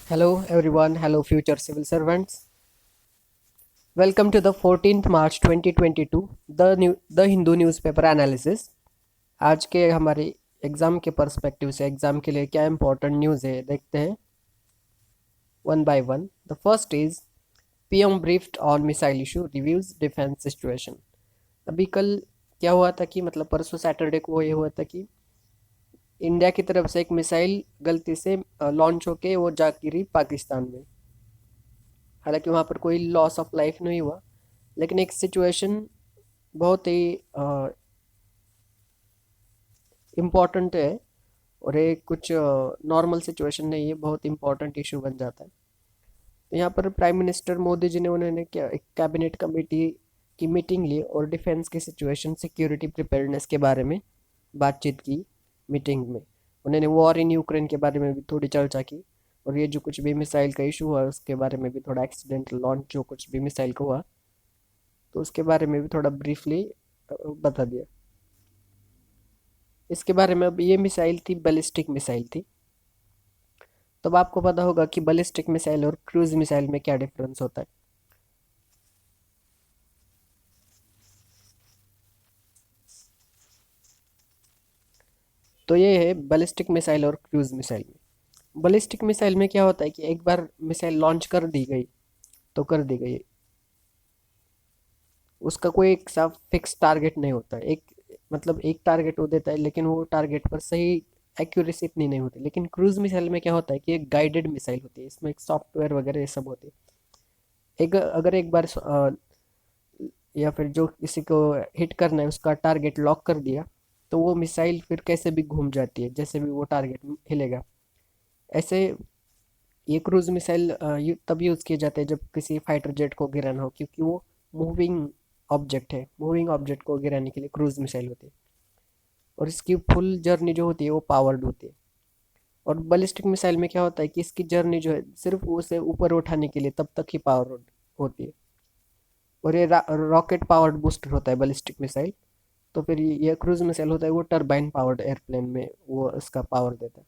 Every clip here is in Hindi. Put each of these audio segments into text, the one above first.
Hello everyone, hello future civil servants. Welcome to the 14th March 2022 the Hindu newspaper analysis. आज के हमारे एग्ज़ाम के पर्सपेक्टिव से एग्ज़ाम के लिए क्या इंपॉर्टेंट न्यूज़ है देखते हैं one by one. The first is PM briefed on missile issue reviews defence situation. अभी कल क्या हुआ था कि मतलब परसों सैटरडे को ये हुआ था कि इंडिया की तरफ से एक मिसाइल गलती से लॉन्च होके वो जा गिरी पाकिस्तान में। हालांकि वहाँ पर कोई लॉस ऑफ लाइफ नहीं हुआ, लेकिन एक सिचुएशन बहुत ही इम्पॉर्टेंट है और ये कुछ नॉर्मल सिचुएशन नहीं है, बहुत इंपॉर्टेंट इशू बन जाता है। तो यहाँ पर प्राइम मिनिस्टर मोदी जी ने उन्होंने क्या एक कैबिनेट कमेटी की मीटिंग ली और डिफेंस की सिचुएशन सिक्योरिटी प्रिपेयर्डनेस के बारे में बातचीत की। मीटिंग में उन्होंने वॉर इन यूक्रेन के बारे में भी थोड़ी चर्चा की और ये जो कुछ भी मिसाइल का इशू हुआ उसके बारे में भी थोड़ा एक्सीडेंटल लॉन्च जो कुछ भी मिसाइल का हुआ तो उसके बारे में भी थोड़ा ब्रीफली बता दिया। इसके बारे में अब ये मिसाइल थी बैलिस्टिक मिसाइल थी। तो अब आपको पता होगा कि बैलिस्टिक मिसाइल और क्रूज मिसाइल में क्या डिफरेंस होता है। तो ये है बैलिस्टिक मिसाइल और क्रूज मिसाइल में। बैलिस्टिक मिसाइल में क्या होता है कि एक बार मिसाइल लॉन्च कर दी गई तो कर दी गई, उसका कोई एक सा फिक्स टारगेट नहीं होता। एक मतलब एक टारगेट वो देता है लेकिन वो टारगेट पर सही एक्यूरेसी इतनी नहीं होती। लेकिन क्रूज मिसाइल में क्या होता है कि एक गाइडेड मिसाइल होती है, इसमें एक सॉफ्टवेयर वगैरह ये सब होती है। एक अगर एक बार या फिर जो किसी को हिट करना है उसका टारगेट लॉक कर दिया तो वो मिसाइल फिर कैसे भी घूम जाती है, जैसे भी वो टारगेट हिलेगा। ऐसे ये क्रूज मिसाइल तब यूज़ किए जाते हैं जब किसी फाइटर जेट को गिराना हो, क्योंकि वो मूविंग ऑब्जेक्ट है। मूविंग ऑब्जेक्ट को गिराने के लिए क्रूज मिसाइल होती है और इसकी फुल जर्नी जो होती है वो पावर्ड होती है। और बैलिस्टिक मिसाइल में क्या होता है कि इसकी जर्नी जो है सिर्फ उसे ऊपर उठाने के लिए तब तक ही पावर होती है। और ये रॉकेट पावर्ड बूस्टर होता है बैलिस्टिक मिसाइल। तो फिर ये क्रूज मिसाइल होता है वो टरबाइन पावर्ड एयरप्लेन में वो इसका पावर देता है।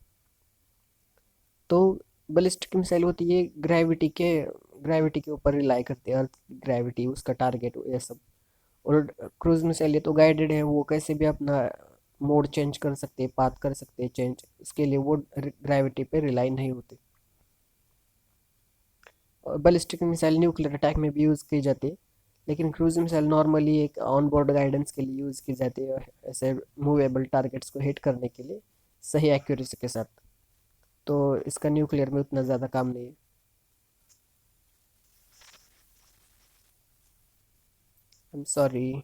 तो बैलिस्टिक मिसाइल होती है ग्रेविटी के ऊपर रिलाई करती है, अर्थ की ग्रेविटी उसका टारगेट ये सब। और क्रूज मिसाइल ये तो गाइडेड है, वो कैसे भी अपना मोड चेंज कर सकते हैं, पाथ कर सकते हैं चेंज, इसके लिए वो ग्रेविटी पे रिलाई नहीं होती। और बैलिस्टिक मिसाइल न्यूक्लियर अटैक में भी यूज़ की जाती है, लेकिन क्रूज मिसाइल नॉर्मली एक ऑन बोर्ड गाइडेंस के लिए यूज़ की जाती है, ऐसे मूवेबल टारगेट्स को हिट करने के लिए सही एक्यूरेसी के साथ। तो इसका न्यूक्लियर में उतना ज़्यादा काम नहीं है। I am sorry.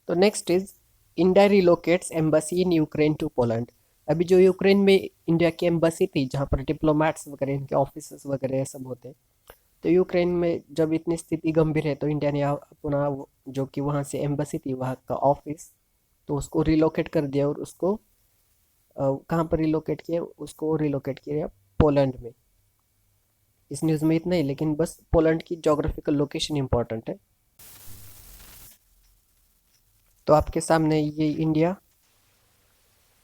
तो next is India relocates embassy in Ukraine to Poland. अभी जो यूक्रेन में इंडिया की एम्बेसी थी जहाँ पर डिप्लोमेट्स वगैरह इनके ऑफिस वगैरह ये सब होते हैं, तो यूक्रेन में जब इतनी स्थिति गंभीर है तो इंडिया ने अपना जो कि वहाँ से एम्बेसी थी वहाँ का ऑफिस तो उसको रिलोकेट कर दिया और उसको कहाँ पर रिलोकेट किया, उसको रिलोकेट किया पोलैंड में। इस न्यूज़ में इतना ही, लेकिन बस पोलैंड की जोग्राफिकल लोकेशन इंपॉर्टेंट है। तो आपके सामने ये इंडिया,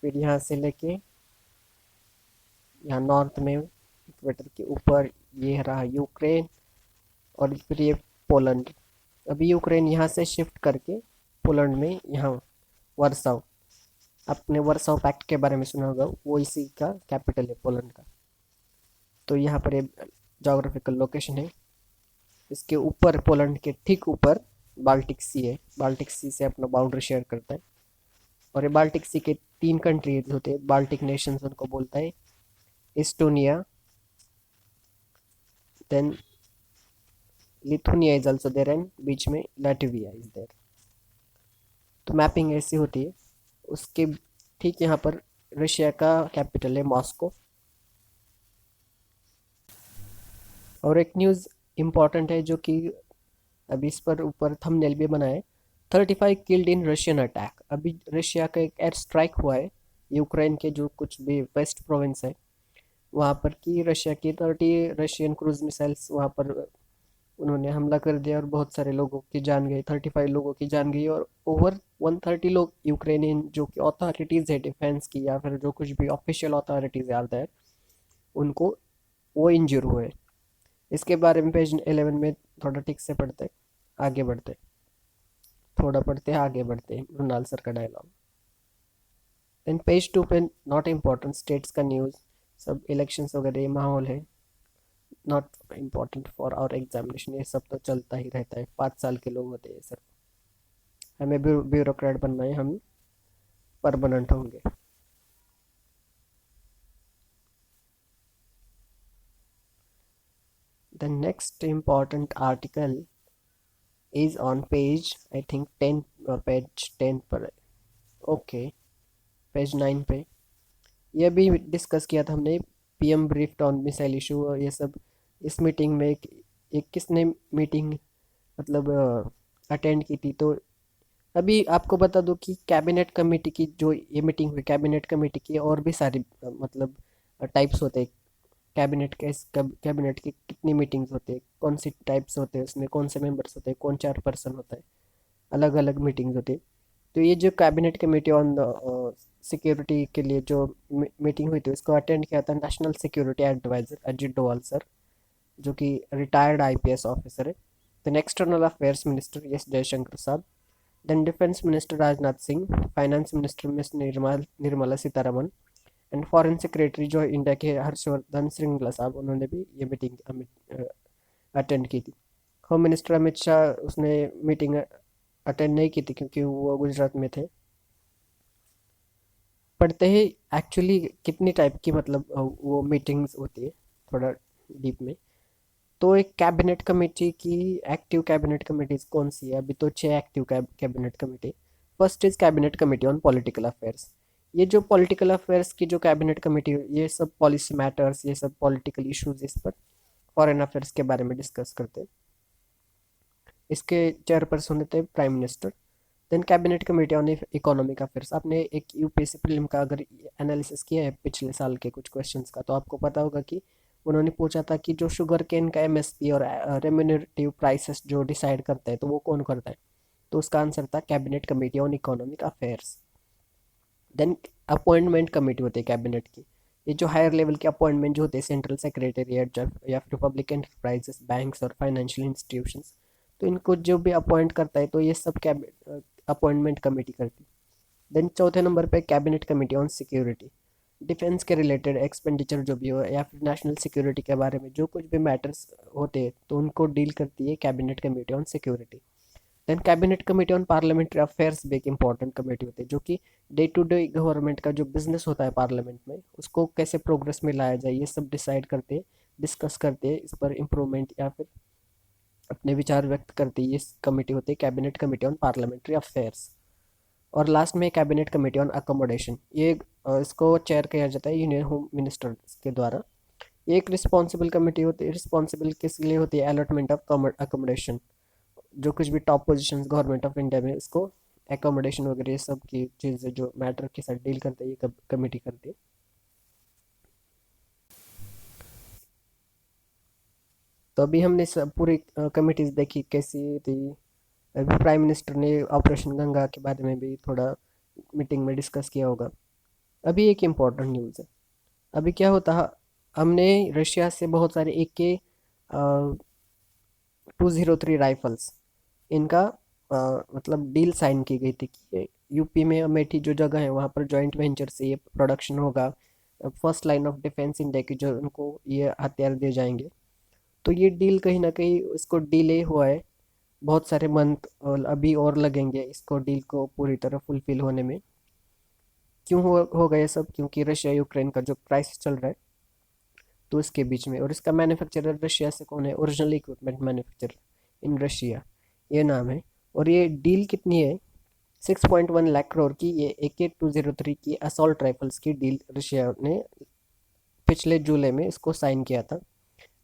फिर यहाँ से लेके यहाँ नॉर्थ में इक्वेटर के ऊपर ये रहा यूक्रेन और फिर ये पोलैंड। अभी यूक्रेन यहाँ से शिफ्ट करके पोलैंड में यहाँ वर्साव, आपने वर्साव पैक्ट के बारे में सुना होगा, वो इसी का कैपिटल है पोलैंड का। तो यहाँ पर ये जोग्राफिकल लोकेशन है। इसके ऊपर पोलैंड के ठीक ऊपर बाल्टिक सी है, बाल्टिक सी से अपना बाउंड्री शेयर करता है। और ये बाल्टिक सी के तीन कंट्रीज होते हैं, बाल्टिक नेशंस उनको बोलता है। Estonia, then Lithuania is also there and बीच में लैटविया इज देयर। तो मैपिंग ऐसी होती है। उसके ठीक यहाँ पर रशिया का कैपिटल है मॉस्को। और एक न्यूज़ इम्पॉर्टेंट है जो कि अभी इस पर ऊपर थंबनेल भी बना है। 35 किल्ड इन रशियन अटैक। अभी रशिया का एक एयर स्ट्राइक हुआ है यूक्रेन के जो कुछ भी वेस्ट प्रोविंस है वहाँ पर, की रशिया की 30 रशियन क्रूज मिसाइल्स वहाँ पर उन्होंने हमला कर दिया और बहुत सारे लोगों की जान गई, 35 लोगों की जान गई। और ओवर 130 लोग यूक्रेनियन जो कि अथॉरिटीज़ है डिफेंस की या फिर जो कुछ भी ऑफिशियल अथॉरिटीज़ आर दैट, उनको वो इंजर हुए। इसके बारे में पेज 11 में थोड़ा ठीक से पढ़ते, आगे बढ़ते, थोड़ा पढ़ते हैं आगे बढ़ते हैं मृणाल सर का डायलॉग। देन पेज 2 पे नॉट इम्पोर्टेंट स्टेट्स का न्यूज़, सब इलेक्शंस वगैरह ये माहौल है, not important for our examination, ये सब तो चलता ही रहता है, 5 साल के लोग होते हैं सर, हमें ब्यूरोक्रेट बनना है, हम परमानेंट होंगे। The next important article is on page I think 10, page 10 पर है। ओके, पेज 9 पे ये भी डिस्कस किया था हमने, PM briefed on missile issue और ये सब। इस मीटिंग में एक किसने मीटिंग मतलब अटेंड की थी, तो अभी आपको बता दूं कि कैबिनेट कमेटी की जो ये मीटिंग हुई, कैबिनेट कमेटी की और भी सारी मतलब टाइप्स होते हैं। कैबिनेट की कितनी मीटिंग्स होती है, कौन सी टाइप्स होते हैं उसमें, कौन से मेंबर्स होते हैं, कौन चार पर्सन होता है, अलग अलग मीटिंग्स होती है। तो ये जो कैबिनेट कमेटी ऑन सिक्योरिटी के लिए जो मीटिंग हुई थी उसको अटेंड किया था national security adviser Ajit Doval sir, जो कि रिटायर्ड आईपीएस ऑफिसर है। Then external affairs minister S Jaishankar sahab, then defence minister Rajnath Singh, finance minister miss Nirmala Sitharaman, and foreign secretary जो इंडिया के हर्षवर्धन श्रृंगला साहब, उन्होंने भी ये मीटिंग अटेंड की थी। होम मिनिस्टर अमित शाह उसने मीटिंग अटेंड नहीं की थी क्योंकि वो गुजरात में थे। पढ़ते ही एक्चुअली कितनी टाइप की मतलब वो मीटिंग्स होती है थोड़ा डीप में। तो एक कैबिनेट कमेटी की एक्टिव कैबिनेट कमेटीज कौन सी है, अभी तो 6 active cabinet committee. First is cabinet committee on political affairs. ये जो पॉलिटिकल अफेयर्स की जो कैबिनेट कमेटी, ये सब पॉलिसी मैटर्स, ये सब पॉलिटिकल इश्यूज, इस पर फॉरेन अफेयर्स के बारे में डिस्कस करते हैं। इसके चेयरपर्सन होते हैं prime minister. Then cabinet committee on economic affairs. आपने एक यूपीएससी प्रीलिम का अगर एनालिसिस किया है पिछले साल के कुछ क्वेश्चंस का, तो आपको पता होगा कि उन्होंने पूछा था कि जो शुगर केन का एमएसपी और रेम्यूनरेटिव प्राइसेस जो डिसाइड करता है तो वो कौन करता है, तो उसका आंसर था cabinet committee on economic affairs. Then appointment committee होती है कैबिनेट की। ये जो हायर लेवल के अपॉइंटमेंट जो होते हैं सेंट्रल सेक्रेटेरिएट या फिर पब्लिक एंटरप्राइजेस, बैंक्स और फाइनेंशियल इंस्टीट्यूशंस, तो इनको जो भी अपॉइंट करता है तो ये सब अपॉइंटमेंट कमेटी करती है। देन चौथे नंबर पे cabinet committee on security. Defence के रिलेटेड एक्सपेंडिचर जो भी हो या फिर नेशनल सिक्योरिटी के बारे में जो कुछ भी मैटर्स होते हैं तो उनको डील करती है cabinet committee on security. Then cabinet committee on parliamentary affairs भी एक इंपॉर्टेंट कमेटी होती है, जो कि डे टू डे गवर्नमेंट का जो बिजनेस होता है पार्लियामेंट में उसको कैसे प्रोग्रेस में लाया जाए ये सब डिसाइड करते हैं, डिस्कस करते हैं, इस पर इम्प्रूवमेंट या फिर अपने विचार व्यक्त करती है। ये कमेटी होती है cabinet committee on parliamentary affairs. और लास्ट में कैबिनेट कमेटी ऑन अकोमोडेशन। ये इसको चेयर किया जाता है यूनियन होम मिनिस्टर के द्वारा। ये एक रिस्पॉन्सिबल कमेटी होती है। रिस्पॉन्सिबल किस लिए होती है, अलॉटमेंट ऑफ अकोमोडेशन, जो कुछ भी top positions government of India में इसको एकोमोडेशन वगैरह ये सब की चीज़ें जो मैटर के साथ डील करते हैं ये कमेटी करती है। तो अभी हमने सब पूरी कमिटीज देखी कैसी थी। अभी प्राइम मिनिस्टर ने ऑपरेशन गंगा के बारे में भी थोड़ा मीटिंग में डिस्कस किया होगा। अभी एक इम्पॉर्टेंट न्यूज़ है। अभी क्या होता है, हमने रशिया से बहुत सारे AK 203 राइफल्स, इनका मतलब डील साइन की गई थी कि यूपी में अमेठी जो जगह है वहाँ पर जॉइंट वेंचर से ये प्रोडक्शन होगा। First line of defence India की जो उनको ये हथियार दिए जाएंगे। तो ये डील कहीं ना कहीं इसको डिले हुआ है बहुत सारे मंथ, और अभी और लगेंगे इसको डील को पूरी तरह फुलफिल होने में। क्यों हो गया ये सब, क्योंकि रशिया यूक्रेन का जो क्राइसिस चल रहा है तो इसके बीच में, और इसका मैन्युफैक्चरर रशिया से कौन है, original equipment manufacturer in Russia, ये नाम है। और ये डील कितनी है, 6.1 लाख करोड़ की, ये AK 203 की असॉल्ट राइफल्स की डील रशिया ने पिछले जुलाई में इसको साइन किया था।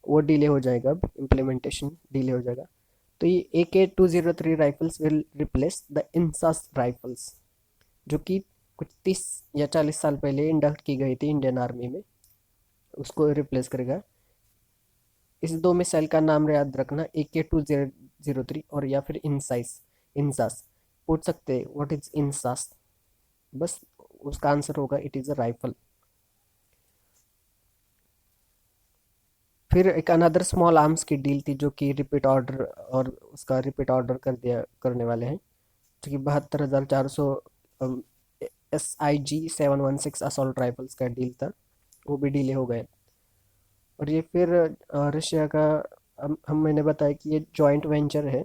वो डिले हो जाएगा, अब इम्प्लीमेंटेशन डिले हो जाएगा। तो ये AK 203 rifles will replace the INSAS rifles, जो कि कुछ 30 या 40 साल पहले इंडक्ट की गई थी इंडियन आर्मी में, उसको रिप्लेस करेगा। इस दो मिसाइल का नाम याद रखना, AK 2003 और या फिर इंसाइस, इंसास। पूछ सकते हैं व्हाट इज इंसास, बस उसका आंसर होगा इट इज़ अ राइफल। फिर एक अनदर स्मॉल आर्म्स की डील थी जो कि रिपीट ऑर्डर और उसका रिपीट ऑर्डर कर दिया करने वाले हैं, जो कि 72,400 SIG-716 असॉल्ट राइफल्स का डील था, वो भी डिले हो गए। और ये फिर रशिया का मैंने बताया कि ये जॉइंट वेंचर है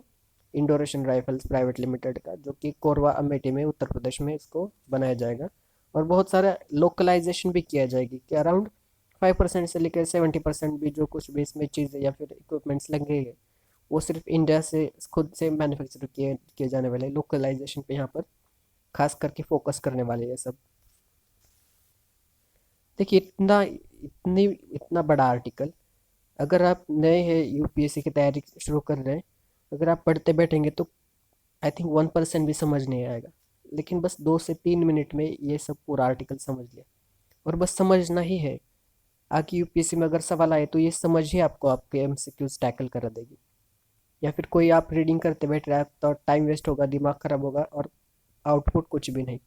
Indo Russian rifles private limited का, जो कि कोरवा अमेठी में उत्तर प्रदेश में इसको बनाया जाएगा। और बहुत सारा लोकलाइजेशन भी किया जाएगी कि अराउंड 5% से लेकर 70% भी जो कुछ भी इसमें चीज़ें या फिर इक्विपमेंट्स लगेंगे वो सिर्फ इंडिया से खुद से मैन्युफैक्चर किए जाने वाले लोकलाइजेशन पे यहाँ पर खास करके फोकस करने वाले ये सब। देखिए इतना बड़ा आर्टिकल, अगर आप नए हैं यूपीएससी की तैयारी शुरू कर रहे हैं, अगर आप पढ़ते बैठेंगे तो आई थिंक 1% भी समझ नहीं आएगा। लेकिन बस 2 से 3 मिनट में ये सब पूरा आर्टिकल समझ लिया, और बस समझना ही है। आगे यूपीएससी में अगर सवाल आए तो ये समझ ही आपको आपके एमसीक्यूज टैकल करा देगी। या फिर कोई आप रीडिंग करते बैठ रहा है तो टाइम वेस्ट होगा, दिमाग खराब होगा और आउटपुट कुछ भी नहीं।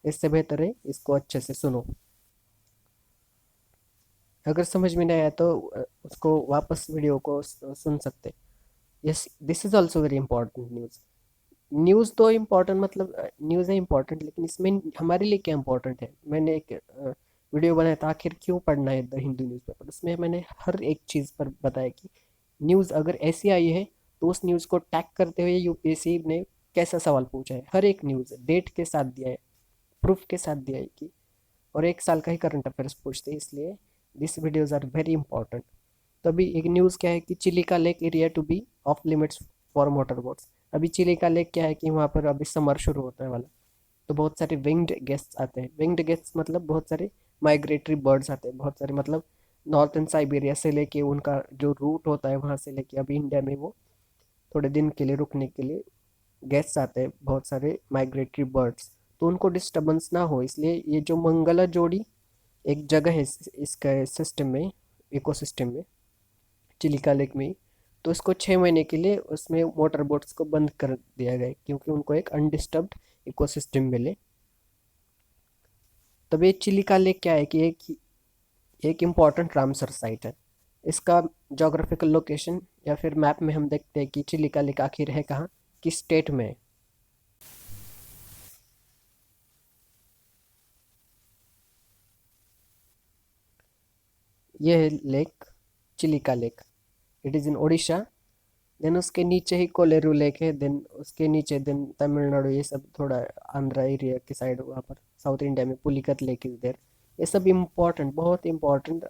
इससे बेहतर है इसको अच्छे से सुनो। अगर समझ में नहीं आया तो उसको वापस वीडियो को सुन सकते। Yes, this is also very important news. News तो इम्पोर्टेंट मतलब न्यूज़ है इम्पोर्टेंट, लेकिन इसमें हमारे लिए क्या इम्पोर्टेंट है। मैंने एक वीडियो बनाया था आखिर क्यों पढ़ना है द हिंदू न्यूज़पेपर, उसमें मैंने हर एक चीज़ पर बताया कि न्यूज़ अगर ऐसी आई है तो उस न्यूज़ को टैग करते हुए यूपीएससी ने कैसा सवाल पूछा है। हर एक न्यूज़ डेट के साथ दिया है, प्रूफ के साथ दिया है कि, और 1 साल का ही करंट अफेयर्स पूछते हैं, इसलिए this videos are very important. तो अभी एक न्यूज़ क्या है कि चिली का lake area to be off limits for motor boats. अभी चिली का लेक क्या है कि वहाँ पर अभी समर शुरू होता है वाला, तो बहुत सारे विंग्ड गेस्ट्स आते हैं। विंग्ड गेस्ट्स मतलब बहुत सारे माइग्रेटरी बर्ड्स आते हैं, बहुत सारे मतलब नॉर्थन साइबेरिया से लेके उनका जो रूट होता है वहाँ से लेके अभी इंडिया में वो थोड़े दिन के लिए रुकने के लिए गेस्ट्स आते हैं, बहुत सारे माइग्रेटरी बर्ड्स। तो उनको डिस्टर्बेंस ना हो इसलिए ये जो मंगला जोड़ी एक जगह है इसका सिस्टम में, इकोसिस्टम में, चिलिका लेक में ही, तो इसको 6 महीने के लिए उसमें मोटर बोट्स को बंद कर दिया गया है, क्योंकि उनको एक अनडिस्टर्ब्ड इकोसिस्टम मिले। तब ये चिलिका लेक क्या है कि एक इम्पॉर्टेंट रामसर साइट है। इसका जोग्राफिकल लोकेशन या फिर मैप में हम देखते हैं कि चिलिका लेक आखिर है कहाँ, किस स्टेट में है। ये है lake, Chilika lake. It is in Odisha. Then उसके नीचे ही कोलेरू लेक है, देन उसके नीचे देन तमिलनाडु, ये सब थोड़ा आंध्रा एरिया के साइड वहाँ पर साउथ इंडिया में पुलिकत लेक इज देयर। ये सब इम्पोर्टेंट, बहुत इम्पोर्टेंट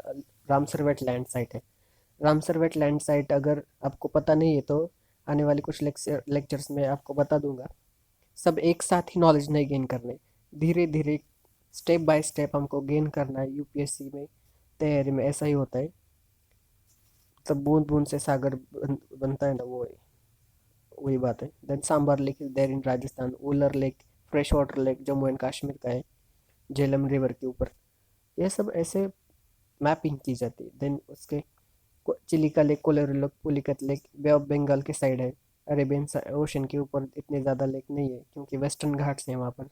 रामसर वेटलैंड साइट है। रामसर वेटलैंड साइट अगर आपको पता नहीं है तो आने वाले कुछ लेक्चर्स में आपको बता दूंगा। सब एक साथ ही नॉलेज नहीं गेन करने, धीरे धीरे स्टेप बाय स्टेप हमको गेन करना है। यूपीएससी में तैयारी में ऐसा ही होता है, तब बूंद बूंद से सागर बनता है ना, वो वही बात है। Then Sambhar lake is there in Rajasthan, Wular lake fresh water lake Jammu and Kashmir का है, झेलम रिवर के ऊपर। ये सब ऐसे मैपिंग की जाती है। देन उसके Chilika lake, Kolleru lake, Pulicat lake Bay of Bengal के साइड है। अरेबियन ओशन के ऊपर इतने ज़्यादा लेक नहीं है, क्योंकि वेस्टर्न घाट्स हैं वहाँ पर,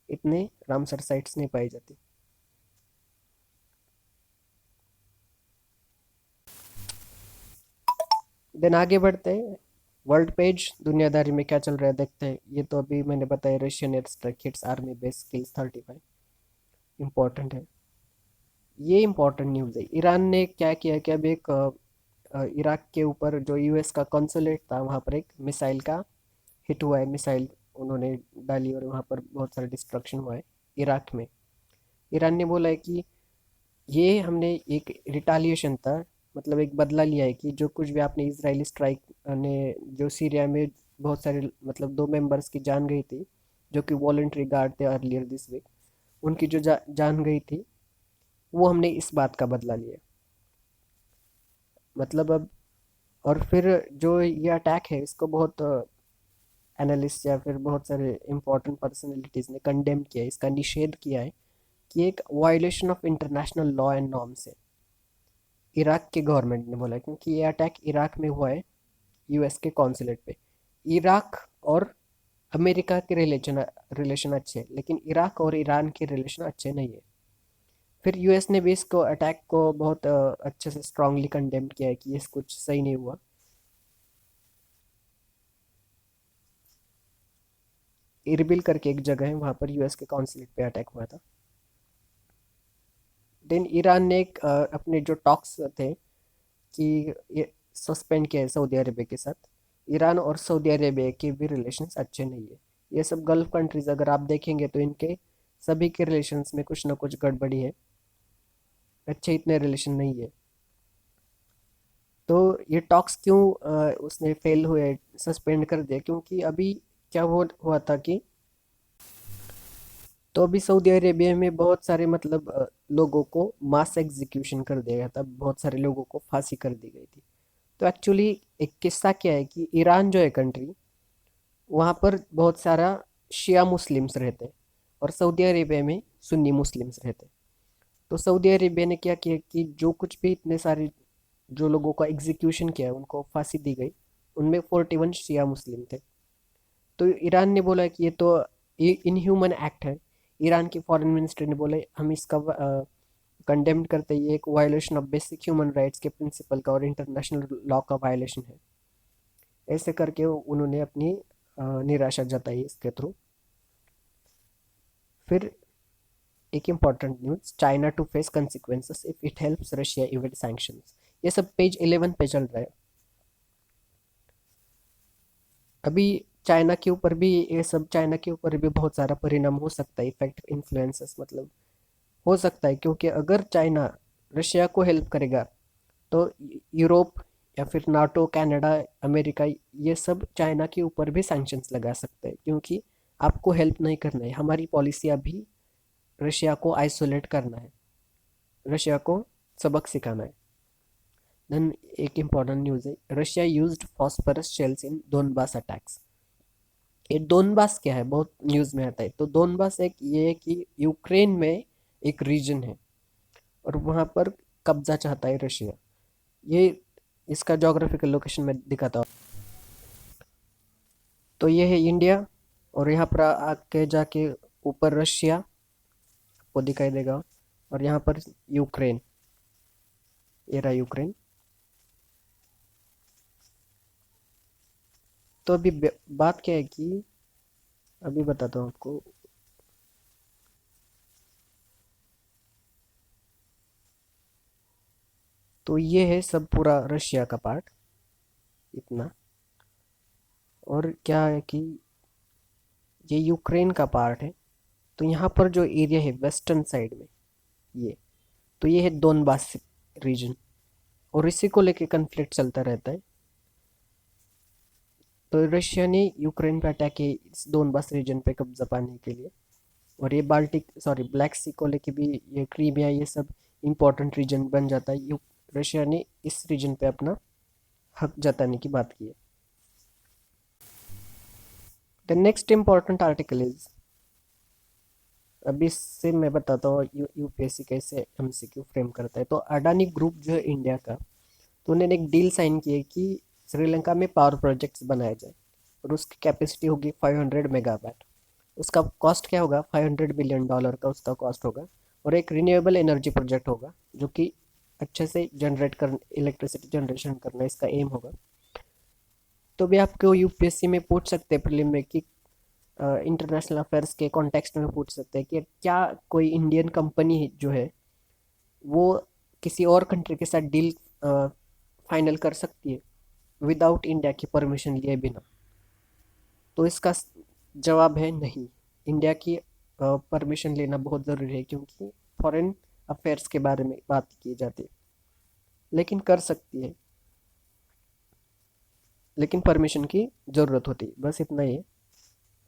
इतने रामसर साइट्स नहीं पाई जाती। देन आगे बढ़ते हैं, वर्ल्ड पेज दुनियादारी में क्या चल रहा है देखते हैं। ये तो अभी मैंने बताया Russian air strike hits army base skills 35, important है। ये इम्पोर्टेंट न्यूज़ है। ईरान ने क्या किया कि अब एक इराक के ऊपर जो यूएस का कॉन्सुलेट था वहाँ पर एक मिसाइल का हिट हुआ है। मिसाइल उन्होंने डाली और वहाँ पर बहुत सारा डिस्ट्रक्शन हुआ है इराक में। ईरान ने बोला है कि ये हमने एक रिटालिएशन था, मतलब एक बदला लिया है कि जो कुछ भी आपने इजरायली स्ट्राइक ने जो सीरिया में बहुत सारे मतलब 2 मेंबर्स की जान गई थी, जो कि वॉलंटरी गार्ड थे अर्लियर दिस वीक, उनकी जो जान गई थी वो हमने इस बात का बदला लिया। मतलब अब, और फिर जो ये अटैक है इसको बहुत एनालिस्ट या फिर बहुत सारे इंपॉर्टेंट पर्सनैलिटीज़ ने कंडेम किया है, इसका निषेध किया है कि एक violation of international law and norms है। इराक के गवर्नमेंट ने बोला है, क्योंकि ये अटैक इराक में हुआ है यूएस के कॉन्सुलेट पे। इराक और अमेरिका के रिलेशन रिलेशन अच्छे हैं, लेकिन इराक और ईरान के रिलेशन अच्छे नहीं है। फिर यूएस ने भी इसको अटैक को बहुत अच्छे से स्ट्रांगली कंडेम किया है कि ये कुछ सही नहीं हुआ। इरबिल करके एक जगह है, वहाँ पर यूएस के कॉन्सुलेट पे अटैक हुआ था। देन ईरान ने एक अपने जो टॉक्स थे कि ये सस्पेंड किया है सऊदी अरेबिया के साथ। ईरान और सऊदी अरेबिया के भी रिलेशंस अच्छे नहीं है। ये सब गल्फ कंट्रीज अगर आप देखेंगे तो इनके सभी के रिलेशंस में कुछ ना कुछ गड़बड़ी है, अच्छे इतने रिलेशन नहीं है। तो ये टॉक्स क्यों उसने फेल हुए, सस्पेंड कर दिया, क्योंकि अभी क्या हुआ था कि तो अभी सऊदी अरेबिया में बहुत सारे मतलब लोगों को मास एग्जीक्यूशन कर दिया गया था, बहुत सारे लोगों को फांसी कर दी गई थी। तो एक्चुअली एक किस्सा क्या है कि ईरान जो है कंट्री, वहाँ पर बहुत सारा शिया मुस्लिम्स रहते हैं और सऊदी अरेबिया में सुन्नी मुस्लिम्स रहते हैं। तो सऊदी अरेबिया ने क्या किया कि जो कुछ भी इतने सारे जो लोगों का एग्जीक्यूशन किया है उनको फांसी दी गई, उनमें 41 शिया मुस्लिम थे। तो ईरान ने बोला कि ये तो इनह्यूमन एक्ट है। ईरान के फॉरेन मिनिस्टर ने बोला हम इसका कंडेम्ड करते हैं, ये एक violation of basic human rights के प्रिंसिपल का और इंटरनेशनल लॉ का वायलेशन है। ऐसे करके उन्होंने अपनी निराशा जताई इसके थ्रू। फिर एक important news, China to face consequences if it helps Russia evade sanctions. ये सब पेज 11 पे चल रहा है। अभी चाइना के ऊपर भी ये सब, चाइना के ऊपर भी बहुत सारा परिणाम हो सकता है, इफेक्ट इन्फ्लुएंसेस मतलब हो सकता है, क्योंकि अगर चाइना रशिया को हेल्प करेगा तो यूरोप या फिर नाटो, कनाडा, अमेरिका, ये सब चाइना के ऊपर भी सैंक्शंस लगा सकते हैं, क्योंकि आपको हेल्प नहीं करना है, हमारी पॉलिसी अभी रशिया को आइसोलेट करना है, रशिया को सबक सिखाना है। देन एक इम्पॉर्टेंट न्यूज़ है, रशिया यूज्ड फॉस्फरस शेल्स इन दोनबास अटैक्स। ये दोनबास क्या है, बहुत न्यूज़ में आता है। तो दोनबास एक ये है कि यूक्रेन में एक रीजन है और वहाँ पर कब्जा चाहता है रशिया। ये इसका जोग्राफिकल लोकेशन में दिखाता हूँ। तो ये है इंडिया और यहाँ पर आके जाके ऊपर रशिया आपको दिखाई देगा और यहाँ पर यूक्रेन, ये रहा यूक्रेन। तो अभी बात क्या है कि अभी बताता हूँ आपको। तो ये है सब पूरा रशिया का पार्ट इतना, और क्या है कि ये यूक्रेन का पार्ट है। तो यहाँ पर जो एरिया है वेस्टर्न साइड में, ये तो ये है दोनबास रीजन, और इसी को लेके कन्फ्लिक्ट चलता रहता है। तो रशिया ने यूक्रेन पे अटैक किया इस दोनबास रीजन पे कब्जा पाने के लिए। और ये बाल्टिक सॉरी ब्लैक सी को लेके भी, ये क्रीमिया, ये सब इंपॉर्टेंट रीजन बन जाता है। रशिया ने इस रीजन पे अपना हक जताने की बात की है। The next important article is, अभी इससे मैं बताता हूँ यूपीएससी कैसे एमसीक्यू फ्रेम करता है। तो अडानी ग्रुप जो है इंडिया का, तो उन्होंने एक डील साइन की है कि श्रीलंका में पावर प्रोजेक्ट्स बनाए जाए और उसकी कैपेसिटी होगी 500 मेगावाट। उसका कॉस्ट क्या होगा, $500 बिलियन का उसका कॉस्ट होगा। और एक रिन्यूएबल एनर्जी प्रोजेक्ट होगा जो कि अच्छे से जनरेट कर इलेक्ट्रिसिटी जनरेशन करना इसका एम होगा। तो भी आपको यूपीएससी में पूछ सकते हैं प्रीलिम में कि इंटरनेशनल अफेयर्स के कॉन्टेक्स्ट में पूछ सकते हैं कि क्या कोई इंडियन कंपनी जो है वो किसी और कंट्री के साथ डील फाइनल कर सकती है विदाउट इंडिया की परमिशन लिए बिना। तो इसका जवाब है नहीं। इंडिया की परमिशन लेना बहुत ज़रूरी है, क्योंकि फॉरेन अफेयर्स के बारे में बात की जाती है। लेकिन कर सकती है, लेकिन परमिशन की ज़रूरत होती है, बस इतना ही है।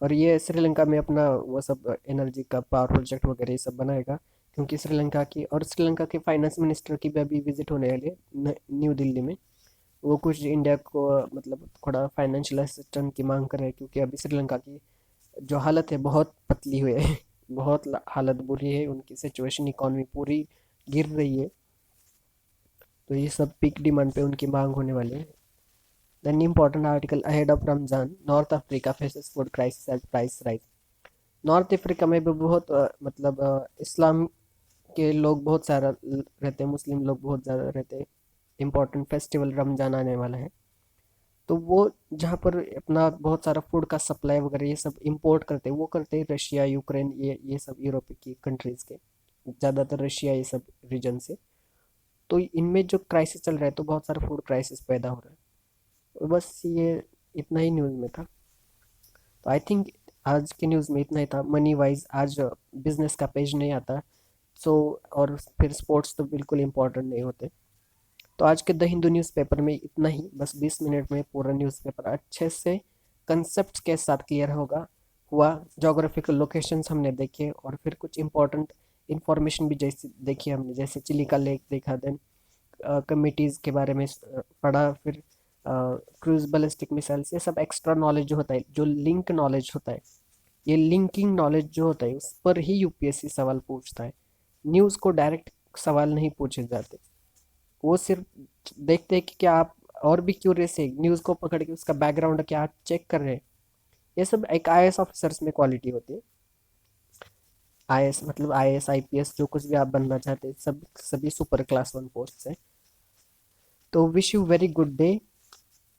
और ये श्रीलंका में अपना वो सब एनर्जी का पावर प्रोजेक्ट वगैरह ये सब बनाएगा, क्योंकि श्रीलंका की और श्रीलंका के फाइनेंस मिनिस्टर की भी अभी विजिट होने वाली है न्यू दिल्ली में। वो कुछ इंडिया को मतलब थोड़ा फाइनेंशियल असिस्टेंस की मांग कर रहे हैं, क्योंकि अभी श्रीलंका की जो हालत है बहुत पतली हुई है बहुत हालत बुरी है उनकी, सिचुएशन इकॉनमी पूरी गिर रही है। तो ये सब पीक डिमांड पे उनकी मांग होने वाली है। Then important article, ahead of Ramzan North Africa faces food crisis as price rise. North Africa में भी बहुत मतलब इस्लाम के लोग बहुत सारा रहते हैं, मुस्लिम लोग बहुत ज़्यादा रहते हैं। इम्पोर्टेंट फेस्टिवल रमज़ान आने वाला है, तो वो जहाँ पर अपना बहुत सारा फूड का सप्लाई वगैरह ये सब इंपोर्ट करते हैं, वो करते हैं रशिया, यूक्रेन, ये सब यूरोप की कंट्रीज़ के, ज़्यादातर रशिया ये सब रीजन से। तो इनमें जो क्राइसिस चल रहा है, तो बहुत सारा फूड क्राइसिस पैदा हो रहा है। और बस ये इतना ही न्यूज़ में था। तो आई थिंक आज के न्यूज़ में इतना ही था। मनी वाइज आज बिजनेस का पेज नहीं आता। सो और फिर स्पोर्ट्स तो बिल्कुल इम्पोर्टेंट नहीं होते। तो आज के द हिंदू न्यूज़पेपर में इतना ही, बस 20 मिनट में पूरा न्यूज़पेपर अच्छे से कंसेप्ट के साथ क्लियर होगा हुआ। जोग्राफिकल लोकेशंस हमने देखे, और फिर कुछ इंपॉर्टेंट इंफॉर्मेशन भी जैसे देखी हमने, जैसे चिलिका लेक देखा, देन कमिटीज़ के बारे में पढ़ा, फिर क्रूज बैलिस्टिक मिसाइल्स, ये सब एक्स्ट्रा नॉलेज जो होता है, जो लिंक नॉलेज होता है, ये लिंकिंग नॉलेज जो होता है, उस पर ही यूपीएससी सवाल पूछता है। न्यूज़ को डायरेक्ट सवाल नहीं पूछे जाते, वो सिर्फ देखते हैं कि क्या आप और भी क्यूरियस है, न्यूज़ को पकड़ के उसका बैकग्राउंड क्या आप चेक कर रहे हैं। ये सब एक आईएएस ऑफिसर्स में क्वालिटी होती है। आईएएस मतलब आईएएस आईपीएस जो कुछ भी आप बनना चाहते हैं, सब सभी सुपर क्लास वन पोस्ट है। तो wish you very good day.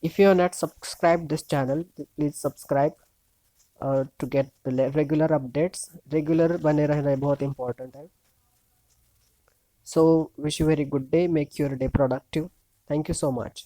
If you are not subscribe this channel, please subscribe to get regular updates. Regular बने रहना बहुत इंपॉर्टेंट है। So wish you very good day, make your day productive. Thank you so much.